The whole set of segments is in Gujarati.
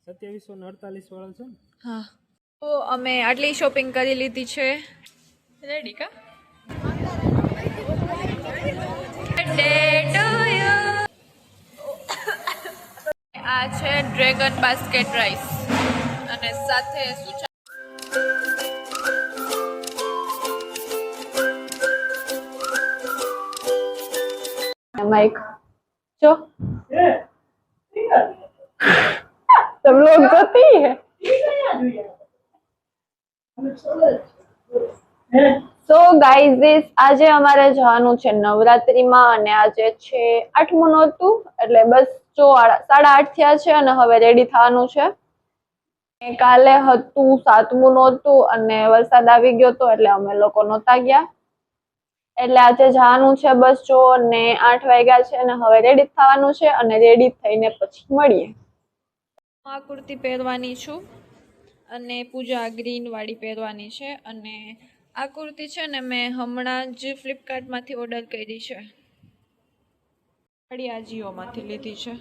2748 વાળો છે ને? હા, તો અમે આટલી શોપિંગ કરી લીધી છે. રેડી કા? આ છે ડ્રેગન બાસ્કેટ રાઈસ અને સાથે શું છે? माइक जो सब लोग जोती है तो गाइस આજે અમારે જવાનું છે નવરાત્રીમાં અને આજે છે 8મું નોરતું એટલે બસ જો 8:30 થયા છે અને હવે રેડી થવાનું છે. કાલે હતું 7મું નોરતું અને વરસાદ આવી ગયો તો એટલે અમે લોકો નહોતા ગયા એટલે આજે જવાનું છે બસ જો ને 8 વાગ્યા છે અને હવે રેડી થવાનું છે અને રેડી થઈને પછી મળીએ. આ કુર્તી પહેરવાની છું અને પૂજા ગ્રીન વાળી પહેરવાની છે અને આ કુર્તી છે ને મેં હમણાં જ ફ્લિપકાર્ટમાંથી ઓર્ડર કરી છે. આ જીઓમાંથી લીધી છે.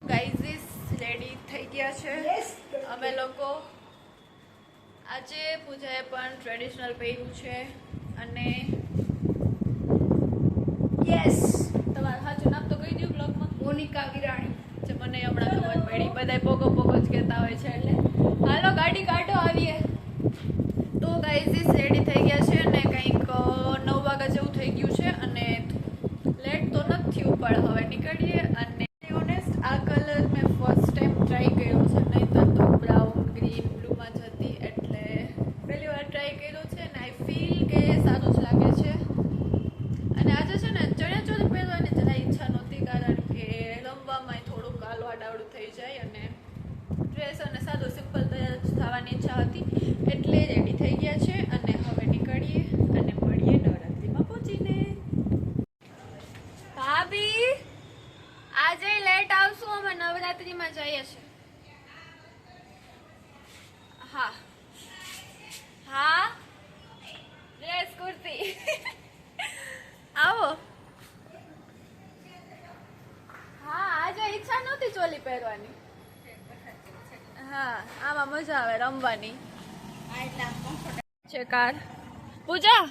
ગાઈઝ રેડી થઈ ગયા છે અમે લોકો. આજે પૂજાએ પણ ટ્રેડિશનલ પહેર્યું છે અને યસ તમારું સાચું નામ તો કહી દઉં બ્લોગમાં. મોનિકા વિરાણી. જે મને હમણાં ખબર પડી. બધા પોગો પોગો જ કહેતા હોય છે એટલે હાલો ગાડી કાઢો આવીએ. તો ગાઈઝ રેડી થઈ ગયા છે અને કંઈક 9 વાગ્યા જેવું થઈ ગયું છે અને લેટ તો નથી થયું પણ હવે નીકળીએ. અને ઓનેસ્ટ આ કલર મેં ફર્સ્ટ ટાઈમ ટ્રાય કર્યો છે, નહીં તો બ્રાઉન ગ્રીન બ્લુમાં જ હતી એટલે પહેલી વાર ટ્રાય કર્યો છે અને આઈ ફીલ કે સારું જ લાગે છે. અને આજે છે ને ચણિયાચોળી પહેરવાની જરા ઈચ્છા નહોતી કારણ કે રમવામાં થોડુંક આલવાડાવડું થઈ જાય અને ડ્રેસ અને સાદું સિમ્પલ તૈયાર થવાની ઈચ્છા હતી એટલે રેડી થઈ ગયા છે અને હવે નીકળીએ અને મળીએ નવરાત્રીમાં પહોંચીને. ભાભી આજે લેટ આવશું, અમે નવરાત્રીમાં જઈએ છીએ. હા હા ડ્રેસ કુર્તી આવો. હા આજે ઈચ્છા નહોતી ચોલી પહેરવાની. હા આમાં મજા આવે રમવાની છે. કાર પૂજા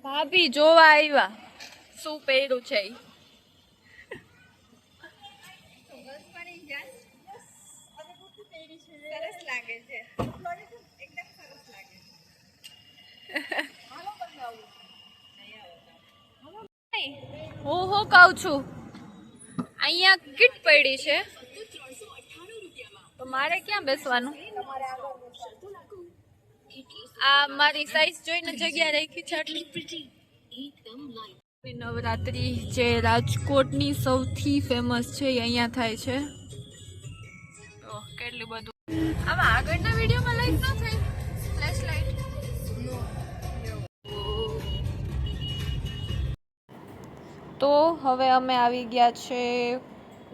ભાભી જોવા આવ્યા શું પહેર્યું છે. સરસ લાગે છે, એકદમ સરસ લાગે. હું કહું છું અહીંયા કીટ પડી છે તો મારે ક્યાં બેસવાનું? આ મારી સાઈઝ જોઈને જગ્યા રાખી છે આટલી. નવરાત્રી જે રાજકોટની સૌથી ફેમસ છે એ અહીંયા થાય છે. તો કેટલું બધું આમાં આગળના વિડીયોમાં લાઈટ ન થઈ ફ્લેશ લાઈટ. તો હવે અમે આવી ગયા છે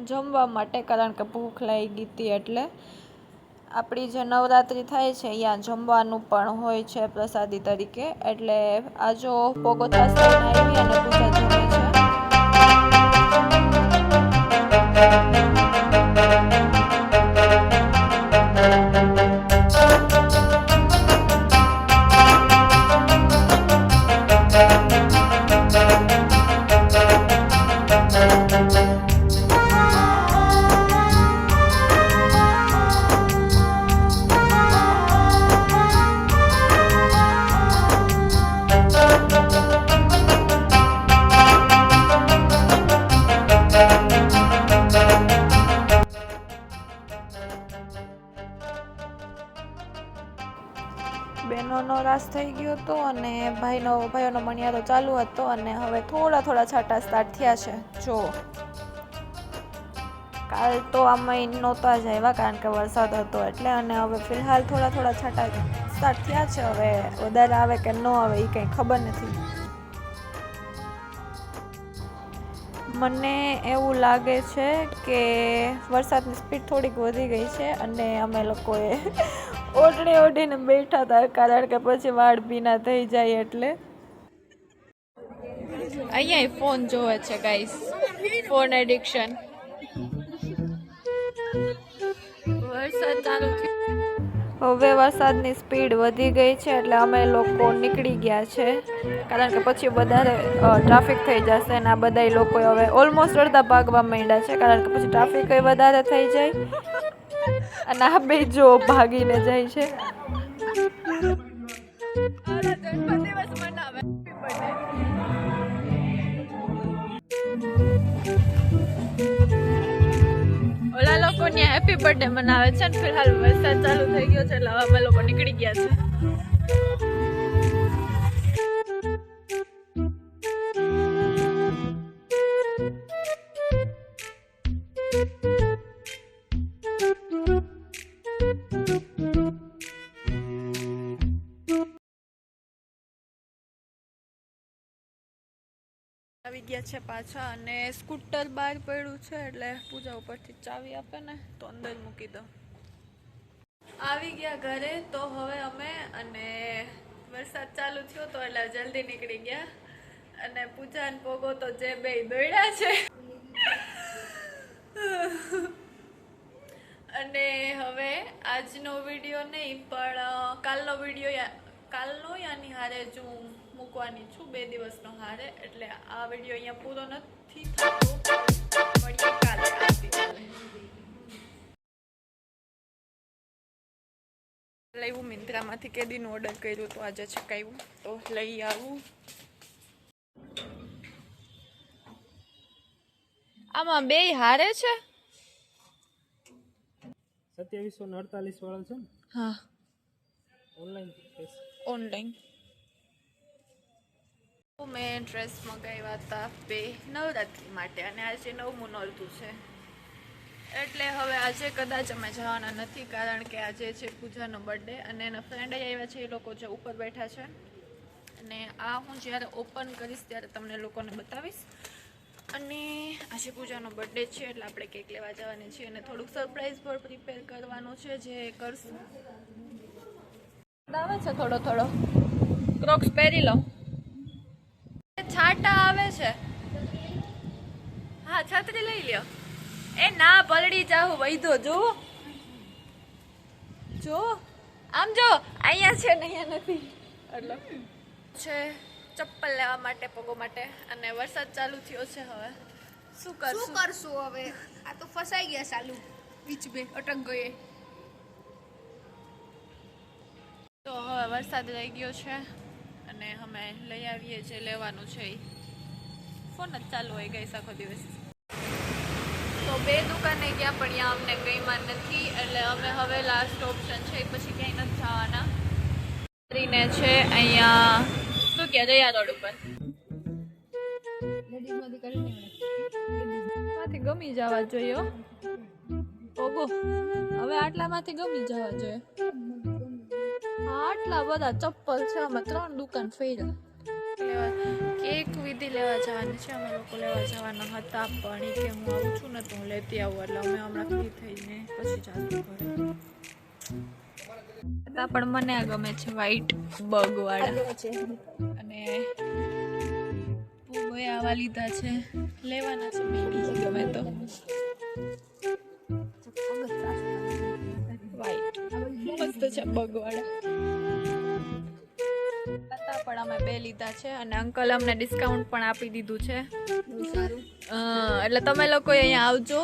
જમવા માટે કારણ કે ભૂખ લાગી હતી એટલે. આપણી જે નવરાત્રી થાય છે અહીંયા જમવાનું પણ હોય છે પ્રસાદી તરીકે એટલે આ જો પોગો થાસ લઈને આવી અને પૂજા જમે છે. બહેનોનો રાસ થઈ ગયો હતો અને ભાઈઓનો મણિયારો ચાલુ હતો અને હવે થોડા છાંટા સ્ટાર્ટ થયા છે. જો કાલ તો આમાં નહોતા જ આવ્યા કારણ કે વરસાદ હતો એટલે અને હવે ફિલહાલ થોડા છાંટા સ્ટાર્ટ થયા છે. હવે વધારે આવે કે ન આવે એ કંઈ ખબર નથી. મને એવું લાગે છે કે વરસાદની સ્પીડ થોડીક વધી ગઈ છે અને અમે લોકોએ ઓઢીને બેઠા હતા કારણ કે પછી વાળ ભીના થઈ જાય એટલે. અહીંયા ફોન જોવે છે ગાઈસ, ફોન એડિક્શન. વરસાદ ચાલુ થયો. હવે વરસાદની સ્પીડ વધી ગઈ છે એટલે અમે લોકો નીકળી ગયા છે, કારણ કે પછી વધારે ટ્રાફિક થઈ જશે અને આ બધા લોકો હવે ઓલમોસ્ટ અડધા ભાગવા માંડ્યા છે, કારણ કે પછી ટ્રાફિક વધારે થઈ જાય અને આ બે જો ભાગીને જાય છે. ઓલા લોકો ને હેપી બર્થડે મનાવે છે ને ફિલહાલ વરસાદ ચાલુ થઈ ગયો છે એટલે અમે લોકો નીકળી ગયા છે. આવી ગયા છે પાછા અને સ્કૂટર બહાર પડ્યું છે એટલે પૂજા ઉપરથી ચાવી આપે ને તો અંદર મૂકી દો. આવી ગયા ઘરે તો હવે અમે અને વરસાદ ચાલુ થયો તો એટલે જલ્દી નીકળી ગયા અને પૂજા ને પોગો તો જે બે દોડ્યા છે અને હવે આજનો વિડીયો નહીં પણ કાલનો યાની હારે જ હું મૂકવાની છું, 2 દિવસનો હારે, એટલે આ વિડીયો અહીંયા પૂરો નથી થતો. મળીએ કાલે આવતીકાલે. લાવ્યું મિંત્રામાંથી, કેદીનું ઓર્ડર કર્યું તો આજે ચકાવ્યું તો લઈ આવું. આમાં બે હારે છે 2748 વાળા છે ને? હા, ઓનલાઈન. મેં ડ્રેસ મંગાવ્યા હતા બે નવરાત્રી માટે અને આજે 9મું નોરતું છે એટલે હવે આજે કદાચ અમે જવાના નથી, કારણ કે આજે છે પૂજાનો બર્થડે અને એના ફ્રેન્ડ આવ્યા છે, એ લોકો જે ઉપર બેઠા છે અને આ હું જ્યારે ઓપન કરીશ ત્યારે તમને લોકોને બતાવીશ. અને આજે પૂજાનો બર્થડે છે એટલે આપણે કેક લેવા જવાની છીએ અને થોડુંક સરપ્રાઈઝ પણ પ્રિપેર કરવાનું છે જે કરશું. આવે છે થોડો થોડો, ક્રોક્સ પહેરી લો. છાટા આવે છે. હા, છત્રી લઈ લ્યો. એ ના પલડી જાવ વૈધો જો જો આમ જો અહીંયા છે ને અહીંયા નથી એટલે છે ચપ્પલ લેવા માટે પગો માટે અને વરસાદ ચાલુ થયો છે. હવે શું કરશું હવે? આ તો ફસાઈ ગયા ચાલુ બીચ બે અટક ગયે. તો હવે વરસાદ રહી ગયો છે અને અમે લઈ આવીએ જે લેવાનું છે એ. ફોન જ ચાલુ હોય ગઈ આખો દિવસ. તો બે દુકાને ગયા પણ ત્યાં અમને કંઈમાં નથી એટલે અમે હવે લાસ્ટ ઓપ્શન છે પછી ક્યાંય નથી જવાના. કરીને છે અહીંયા શું કહે જયા રોડ ઉપર માંથી ગમી જવા જોઈએ. ઓગો હવે આટલામાંથી ગમી જવા જોઈએ. આટલા બધા ચપ્પલ છે, અમે 3 દુકાન ફેર્યા. કેક વિધિ લેવા જવાની છે, અમે લોકો લેવા જવાના હતા પણ એ કે હું આવું છું ને તો હું લેતી આવું એટલે અમે હમણાં ફ્રી થઈને પછી ચાલુ કરે. પણ મને આ ગમે છે વ્હાઈટ બગ વાળા અને પૂગોએ આવા લીધા છે, લેવાના છે મેબી ગમે તો. વ્હાઈટ મસ્ત છે બગ વાળા. પણ અમે બે લીધા છે અને અંકલ અમને ડિસ્કાઉન્ટ પણ આપી દીધું છે. એટલે તમે લોકો અહીંયા આવજો.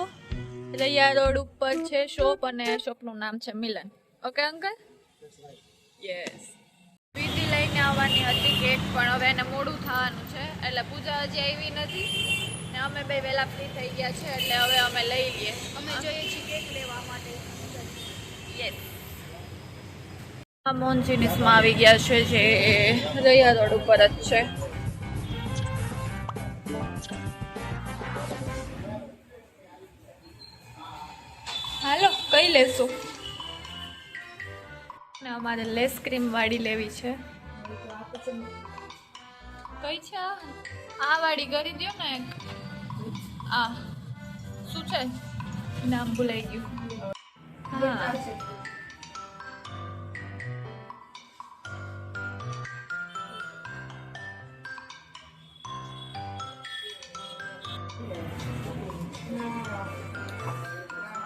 રૈયા રોડ ઉપર છે શોપ અને શોપનું નામ છે મિલન. Okay uncle? યસ. વિધિ લઈને આવવાની હતી કેક પણ હવે એને મોડું થવાનું છે એટલે પૂજા હજી આવી નથી ને અમે બે વહેલા ફ્રી થઈ ગયા છે એટલે હવે અમે લઈ લઈએ. અમે જોઈએ છીએ કેક લેવા માટે. યસ. મોન્જીનિસમાં આવી ગયા છે જે રૈયા રોડ ઉપર જ છે. હાલો કઈ લેશું? ને અમારે લેસ ક્રીમ વાળી લેવી છે. કઈ છે આ વાળી કરી દો ને. આ શું છે નામ ભૂલાઈ ગયું. હા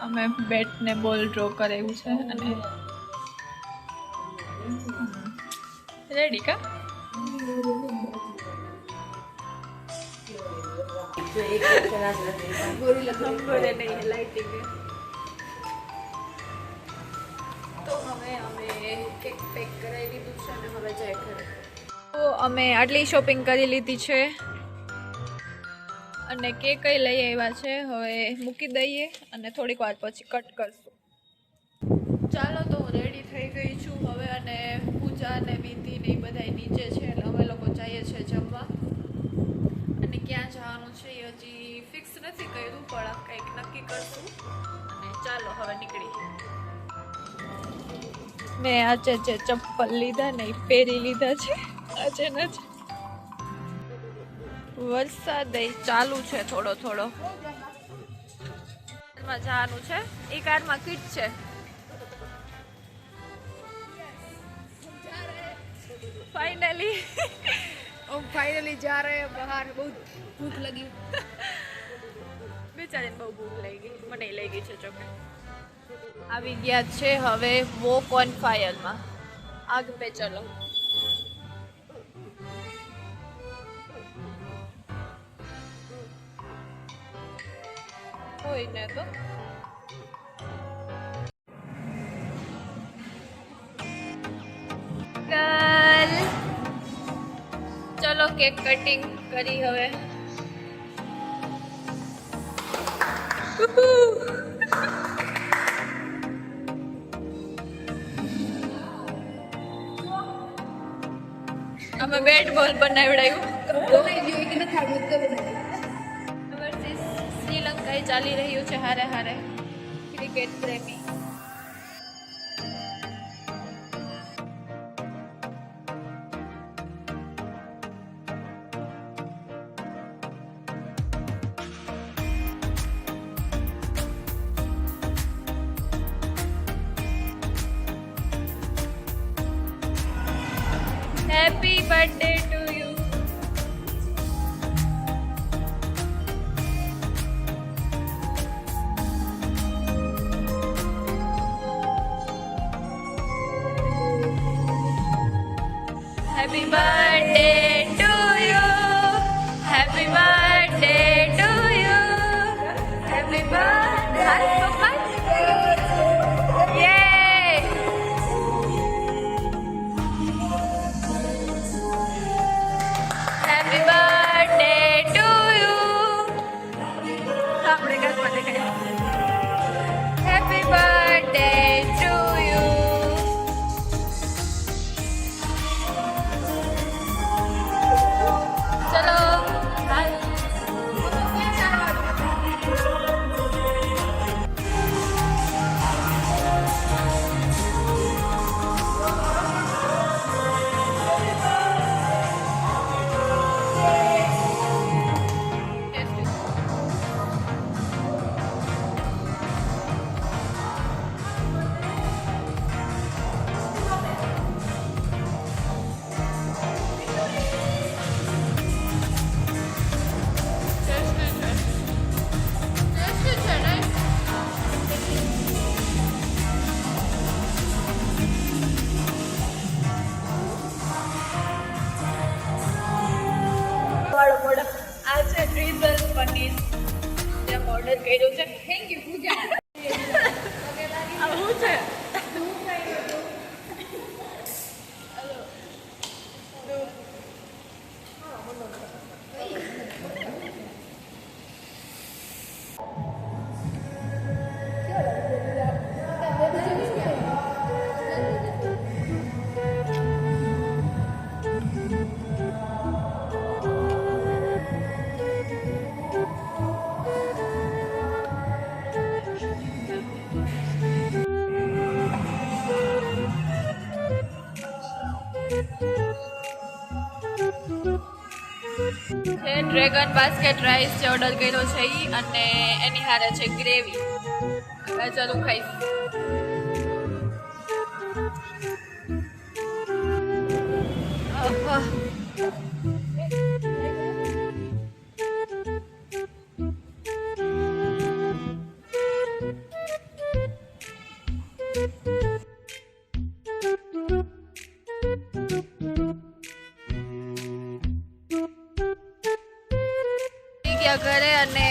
અમે બેટ ને બોલ ડ્રો કરાવ્યું છે અને રેડી કા બોલે નહીં લાઇટિંગ તો હવે અમે કેક પેક કરાવી દીધું છે અને હવે જાય ઘરે તો અમે આટલી શોપિંગ કરી લીધી છે અને કેક લઈ આવ્યા છે હવે મૂકી દઈએ અને થોડીક વાર પછી કટ કરશું ચાલો તો હું રેડી થઈ ગઈ છું હવે અને પૂજા અને વિધિ ને બધા નીચે છે એટલે અમે લોકો જઈએ છીએ જમવા અને ક્યાં જવાનું છે એ હજી ફિક્સ નથી કર્યું પણ કંઈક નક્કી કરશું અને ચાલો હવે નીકળી મેં આજે જે ચપ્પલ લીધા ને એ પહેરી લીધા છે આજે ને વરસાદ ચાલુ છે થોડો થોડો જવાનું છે એ કારમાં કીટ છે फाइनली हम फाइनली जा रहे हैं बाहर बहुत भूख लगी बेचारे બહુ ભૂખ લાગી મને લાગી છે ચોકે આવી ગયા છે હવે વોક ઓન ફાયરમાં આગ પે ચલો કોઈ ને તો ચલો કેક કટિંગ કરી હવે અમે બેટ બોલ બનાવડાયું શ્રીલંકા ચાલી રહ્યું છે હારે હારે ક્રિકેટ પ્રેમી Happy birthday to you. Happy birthday to you. Happy birthday to you. Happy birthday. Yay! Happy birthday to you. આપણે ગાસમાં દેખાય. Happy birthday to you. ચલો હાલ આ છે ડ્રીઝલ પનીર જે ઓર્ડર કર્યું છે થેન્ક યુ પૂજા આ શું છે છે ડ્રેગન બાસ્કેટ રાઈસ જે ઓર્ડર કર્યો છે ઈ અને એની હારે છે ગ્રેવી ચાલો ખાઈશ આહા. ગયા ઘરે અને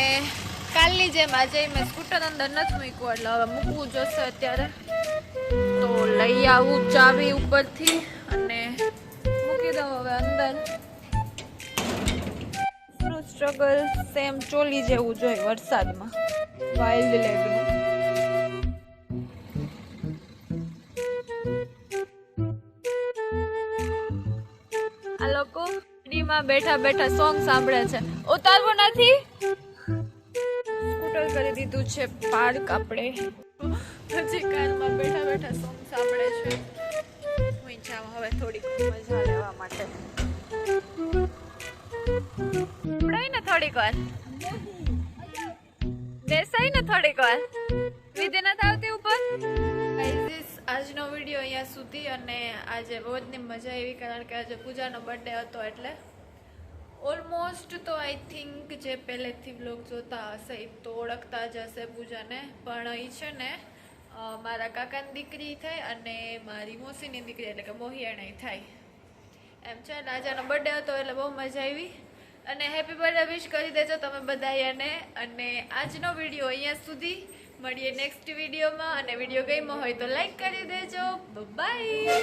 કાલની જેમ આજે મેં સ્કૂટર અંદર નથી મૂક્યું એટલે હવે મૂકવું જોશે અત્યારે તો લઈ આવું ચાવી ઉપરથી અને મૂકી દઉં હવે અંદર સ્ટ્રગલ સેમ ચોલી જેવું જોઈએ વરસાદમાં વાઇલ્ડ લેગનું આ લોકો ગાડીમાં બેઠા બેઠા સોંગ સાંભળે છે ઉતારવું નથી સ્કૂટર કરી દીધું છે પાર્ક આપણે હજી કારમાં બેઠા બેઠા સોંગ સાંભળે છે હું જાઉં હવે થોડીક મજા લેવા માટે પડાય ને થોડીક વાર બેસાય ને થોડીક વાર વિધિ નથી આવતી ઉપર આજનો વિડીયો અહીંયા સુધી અને આજે રોજની મજા આવી કારણ કે આજે પૂજાનો બર્થડે હતો એટલે ઓલમોસ્ટ તો આઈ થિંક જે પહેલેથી બ્લોગ જોતા હશે એ તો ઓળખતા જ હશે પૂજાને પણ એ છે ને મારા કાકાની દીકરી થાય અને મારી મોસીની દીકરી એટલે કે મોહિયાણી થાય એમ છે ને આજનો બર્થડે હતો એટલે બહુ મજા આવી અને હેપી બર્થડે વિશ કરી દેજો તમે બધાને અને આજનો વિડીયો અહીંયા સુધી મળીએ નેક્સ્ટ વિડીયોમાં અને વિડીયો ગમ્યો હોય તો લાઈક કરી દેજો બાય